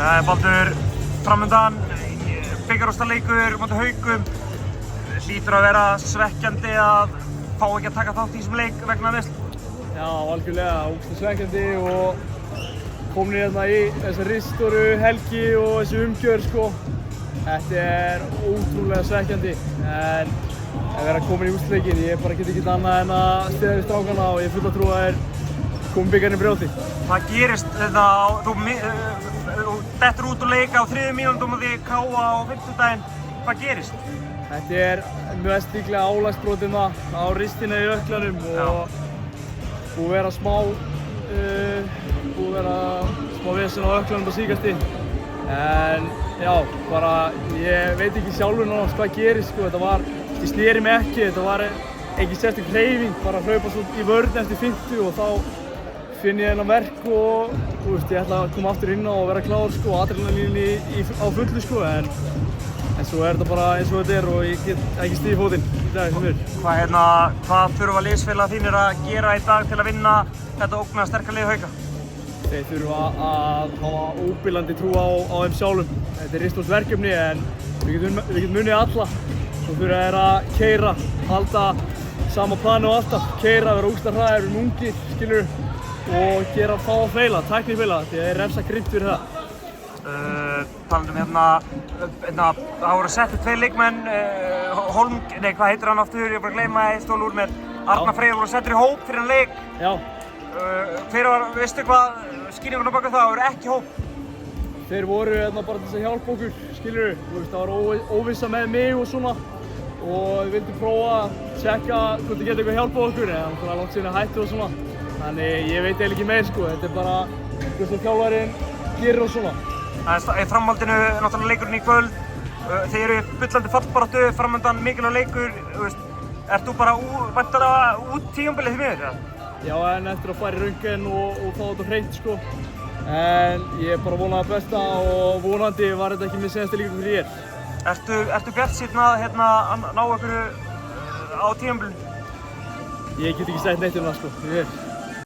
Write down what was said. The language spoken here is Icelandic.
Baldur, framundan bikarúrslitaleikur móti Haukum. Hlýtur að vera svekkjandi að fá ekki að taka þátt í þessum leik vegna meiðsla. Já, algjörlega, ógeðslega svekkjandi og komin hérna í þessa risastóru helgi og þessi umgjörð sko. Þetta er ótrúlega svekkjandi en að vera komin í úrslitaleikin, ég bara get ekki annað en að styðja við strákana og ég er full að trúa að þeir komi bikarinn í brjóti. Hvað gerist þetta, þú dettur út úr leik á 3 mínútum og því KA á 50-daginn, hvað gerist? Þetta er mest líklega álagsbrotina á ristina í ökklanum og búið að vera smá vesen á ökklanum á síðkasti. En já, bara ég veit ekki sjálfur náttúrulega hvað gerist sko, ég sneri mig ekki, þetta var ekki sérstök hreyfing, bara að hlaupa svo í vörn eftir 50 og þá finn ég þennan verk og ég ætla að koma aftur inn á og vera klár sko, adrenalín á fullu sko, en svo er þetta bara eins og þetta er og ég get ekki stigið fótinn í dag sem fyrr. Hvað þurfa liðsfélagar þínir að gera í dag til að vinna þetta ógna sterka lið Hauka? Þeir þurfa að hafa óbilandi trú á þeim sjálfum. Þetta er risastórt verkefni en við getum unnið alla. Svo þurfa þeir að keyra, halda sama plani og alltaf, keyra, vera ógeðslega hraðir, við erum ungir, skilurðu, og gera fá að feila, tæknifeila, því að þeir refsa grimmt fyrir það. Talandum það voru settir 2 leikmenn, hvað heitir hann aftur, ég er bara að gleyma það, stól úr mér, Arnar Freyr voru settir í hóp fyrir hann leik. Já. Veistu hvað skýringunum á bak við það, voru ekki í hóp? Þeir voru bara til þess að hjálpa okkur, skilurðu, það var óvissa með mig og svona og við vildum prófa að tjekka hvort þið geta eitthvað hjálpað okkur en það er langt síðan að hættu og svona. Þannig ég veit eiginlega ekki meir sko, þetta er bara hvernig þjálfarinn gerir og svona. Í framhaldinu náttúrulega leikurinn í kvöld, þeir eru bullandi fallbaráttu, framöndan mikilvægur leikur, ert þú bara væntanlega út tímabilið því miður? Já, en eftir að fara í röntgen og fá þetta hreint sko. En ég er bara vonað að besta og vonandi var þetta ekki minn seinasti leikur fyrir ég. Ertu bjartsýnn að ná einhverju á tímabilinu? Ég get ekki sagt neitt um það sko,